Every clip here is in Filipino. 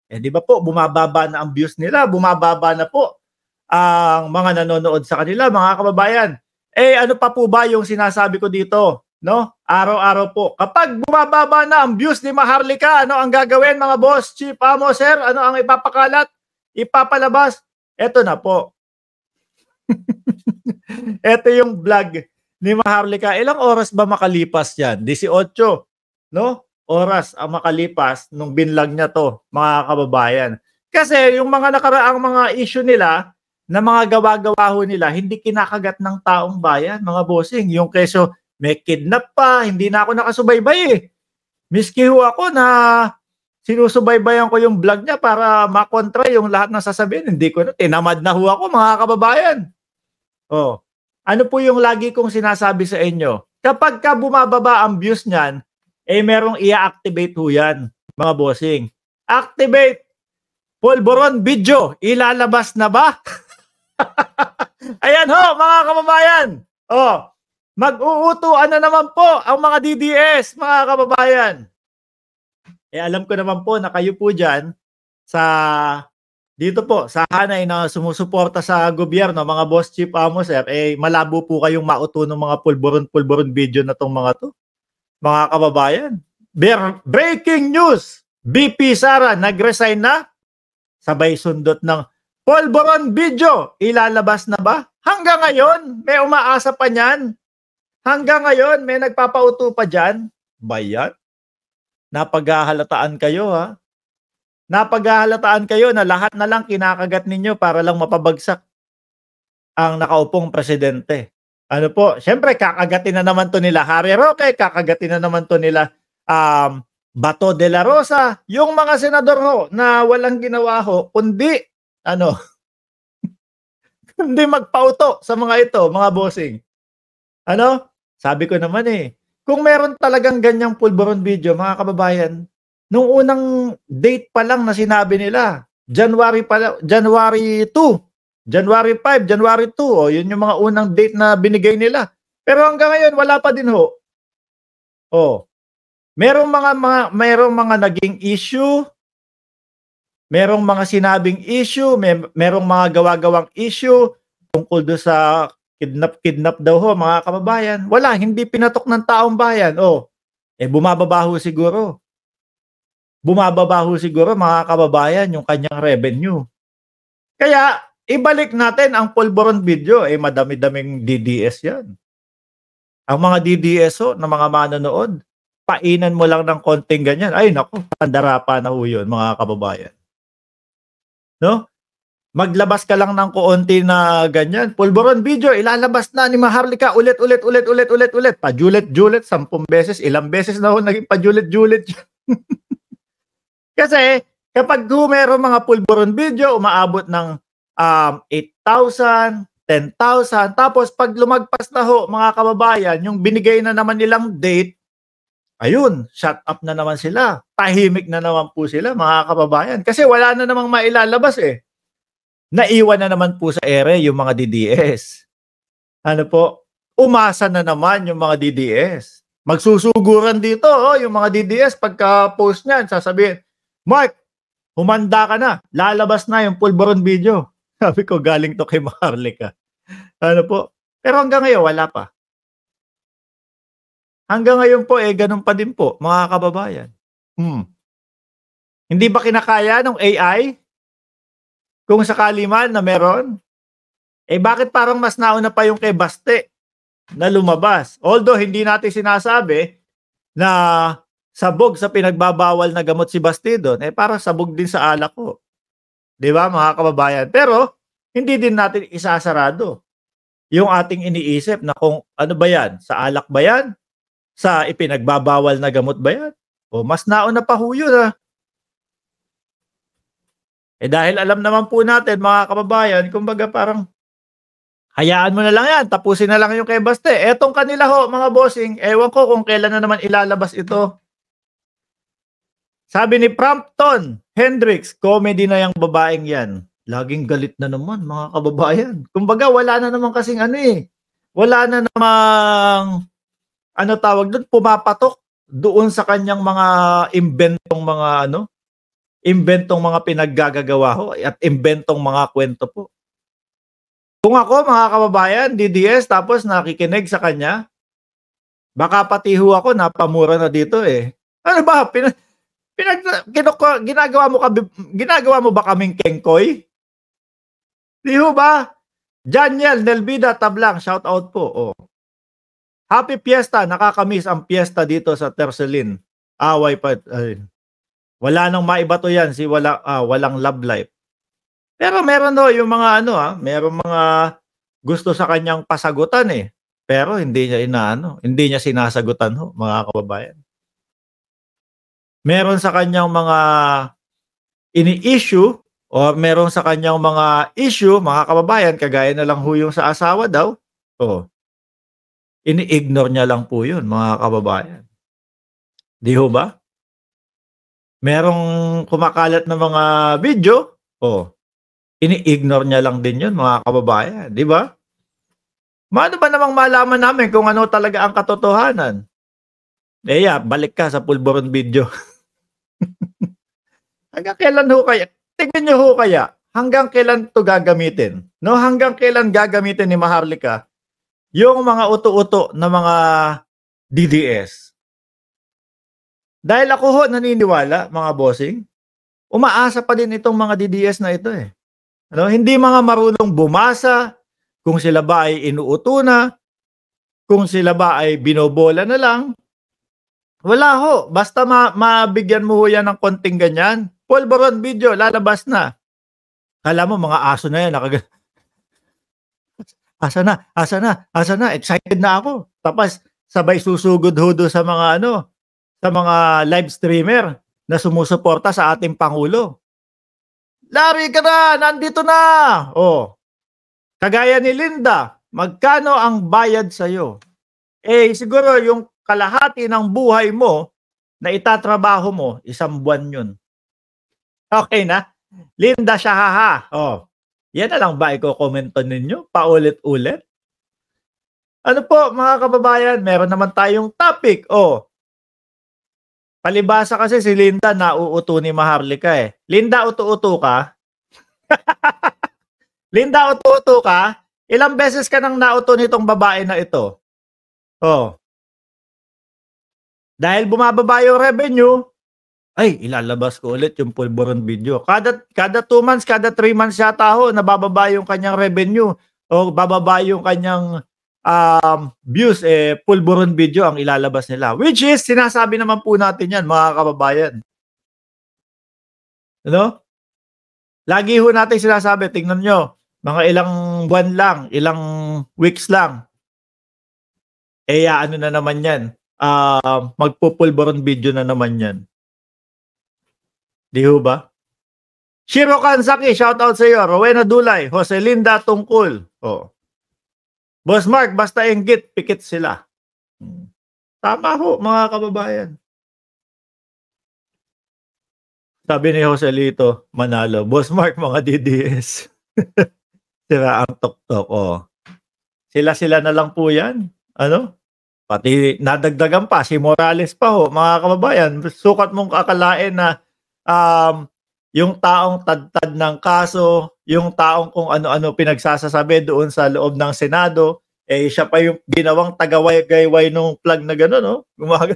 Eh di ba po, bumababa na ang views nila, bumababa na po ang mga nanonood sa kanila, mga kababayan. Eh ano pa po ba yung sinasabi ko dito, no? Araw-araw po. Kapag bumababa na ang views ni Maharlika, ano ang gagawin mga boss, chief, amo, sir? Ano ang ipapakalat? Ipapalabas? Eto na po. Ito yung vlog ni Maharlika. Ilang oras ba makalipas yan? 18, no? Oras ang makalipas nung binlog niya to, mga kababayan. Kasi yung mga nakaraang mga issue nila, na mga gawa-gawa ho nila, hindi kinakagat ng taong bayan, mga bossing. Yung keso, may kidnap pa, hindi na ako nakasubaybay eh. Miski ho ako na sinusubaybayan ko yung vlog niya para makontra yung lahat ng sasabihin. Hindi ko na, tinamad na ho ako, mga kababayan. Oh. Ano po yung lagi kong sinasabi sa inyo? Kapag ka bumababa ang views niyan, eh merong i-activate ho yan, mga bossing. Activate! Polvoron video, ilalabas na ba? Ayan ho, mga kababayan. Oh, mag-uutuan na naman po ang mga DDS, mga kababayan. Eh alam ko naman po na kayo po dyan sa dito po sa hanay na sumusuporta sa gobyerno, mga boss, chief, amo, sir, eh malabo po kayong mauto ng mga pulburon video na tong mga to, mga kababayan. Breaking news! BP Sara nag-resign na, sabay sundot ng polvoron video, ilalabas na ba? Hanggang ngayon, may umaasa pa niyan. Hanggang ngayon, may nagpapauto pa dyan. Bayan? Napaghahalataan kayo, ha? Napaghahalataan kayo na lahat na lang kinakagat ninyo para lang mapabagsak ang nakaupong presidente. Ano po? Siyempre, kakagatin na naman to nila Harry Roque, kakagatin na naman to nila Bato de la Rosa, yung mga senador ho na walang ginawa ho, kundi, ano, hindi magpauto sa mga ito, mga bossing. Ano? Sabi ko naman eh, kung meron talagang ganyang pulburon video, mga kababayan, nung unang date pa lang na sinabi nila, January 2, January 5, January 2, oh, yun yung mga unang date na binigay nila. Pero hanggang ngayon, wala pa din ho. Oh, merong mga naging issue, merong mga sinabing issue, merong mga gawa-gawang issue tungkol do sa kidnap daw ho, mga kababayan. Wala, hindi pinatok ng taong bayan. Oh, eh bumababa ho siguro. Bumababa ho siguro, mga kababayan, yung kanyang revenue. Kaya, ibalik natin ang polvoron video. Eh, madami-daming DDS yan. Ang mga DDS ho, na mga manonood, painan mo lang ng konting ganyan. Ay, naku, pandara pa na ho yun, mga kababayan. No? Maglabas ka lang ng konti na ganyan. Polvoron video, ilalabas na ni Maharlika ulit. Pajulit-julit, 10 beses, ilang beses na ho naging pajulit-julit. Kasi kapag meron mga pulburon video, umaabot ng 8,000, 10,000. Tapos pag lumagpas na ho, mga kababayan, yung binigay na naman nilang date, ayun, shut up na naman sila. Tahimik na naman po sila, mga kababayan. Kasi wala na namang mailalabas eh. Naiwan na naman po sa ere yung mga DDS. Ano po? Umasa na naman yung mga DDS. Magsusuguran dito, oh, yung mga DDS, pagka-post niyan, sasabihin, Mark, humanda ka na. Lalabas na yung pulburon video. Sabi ko, galing to kay Maharlika. Ano po? Pero hanggang ngayon, wala pa. Hanggang ngayon po, eh, ganun pa din po, mga kababayan. Hindi ba kinakaya ng AI? Kung sakali man na meron? Eh, bakit parang mas nauna pa yung kay Baste na lumabas? Although, hindi natin sinasabi na sabog sa pinagbabawal na gamot si Baste doon, eh parang sabog din sa alak ko. Di ba, mga kababayan? Pero, hindi din natin isasarado yung ating iniisip na kung ano ba yan? Sa alak ba yan? Sa ipinagbabawal na gamot ba yan? O mas nauna pa ho yun, ha? Eh dahil alam naman po natin, mga kababayan, kumbaga parang hayaan mo na lang yan, tapusin na lang yung kay Baste. Etong kanila ho, mga bossing, ewan ko kung kailan na naman ilalabas ito. Sabi ni Frampton Hendricks, comedy na yung babaeng yan. Laging galit na naman, mga kababayan. Kumbaga, wala na naman kasing ano eh. Wala na namang, ano tawag doon, pumapatok doon sa kanyang mga inventong mga ano, imbentong mga pinaggagagawa ho at imbentong mga kwento po. Kung ako, mga kababayan, DDS, tapos nakikinig sa kanya, baka pati ho ako napamura na dito eh. Ano ba? Ginagawa mo ba kaming kengkoy? Di ho ba? Janiel Nelvida Tablang, shout out po. Oh. Happy Fiesta, nakakamiss ang fiesta dito sa Tercelin. Away pa. Wala nang maibato yan si walang love life. Pero meron no yung mga meron mga gusto sa kanyang pasagutan eh. Pero hindi niya sinasagutan ho, mga kababayan. Meron sa kanyang mga ini-issue o meron sa kanyang mga issue, mga kababayan, kagaya na lang ho yung sa asawa daw. Oh. Ini-ignore niya lang po 'yun, mga kababayan. Di ho ba? Merong kumakalat na mga video, ini-ignore niya lang din 'yun, mga kababayan, di ba? Paano ba namang malaman namin kung ano talaga ang katotohanan? Balik ka sa pulburon video. Hanggang kailan ho kaya? Tingnan niyo ho kaya, hanggang kailan 'to gagamitin? No, hanggang kailan gagamitin ni Maharlika yung mga uto-uto na mga DDS? Dahil ako ho naniniwala, mga bossing, umaasa pa din itong mga DDS na ito eh. Hindi mga marunong bumasa, kung sila ba ay inuuto na, kung sila ba ay binobola na lang. Wala ho, basta mabigyan mo ho yan ng konting ganyan. Pulburon video, lalabas na. Alam mo, mga aso na yan, asa na, excited na ako. Tapos, sabay susugod ho do sa mga sa mga live streamer na sumusuporta sa ating Pangulo. Larry ka na, nandito na. Kagaya ni Linda, magkano ang bayad sa'yo? Siguro yung kalahati ng buhay mo na itatrabaho mo, 1 buwan yun. Okay na? Linda Shahaha. Yan na lang ba i-komento ninyo? Paulit-ulit? Ano po, mga kababayan, meron naman tayong topic. Palibasa kasi si Linda nauuto ni Maharlika eh. Linda, uto-uto ka? Linda, uto-uto ka? Ilang beses ka nang nauto nitong babae na ito? Dahil bumababa yung revenue, ilalabas ko ulit yung pulburon video. Kada 2 months, kada 3 months yata ho, nabababa yung kanyang revenue o bababa yung kanyang views, pulburon video ang ilalabas nila. Which is, sinasabi naman po natin yan, mga kababayan. Lagi ho natin sinasabi, tingnan nyo, mga ilang buwan lang, ilang weeks lang, ano na naman yan, magpupulburon video na naman yan. Di ho ba? Shiro Kansaki, shout out sa iyo. Rowena Dulay, Joselinda Tungkol. Boss Mark, basta inggit, pikit sila. Tama ho, mga kababayan. Sabi ni Joselito Manalo, Boss Mark, mga DDS. Sira ang tuktok. Sila na lang po yan. Pati nadagdagan pa, si Morales pa ho, mga kababayan. Sukat mong akalain na yung taong tad-tad ng kaso, yung taong kung ano-ano pinagsasasabi doon sa loob ng Senado, siya pa yung ginawang tagaway-gayway nung plug na gano'n,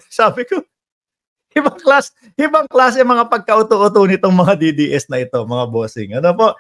sabi ko, ibang klase mga pagkauto-uto nitong mga DDS na ito, mga bossing. Ano po?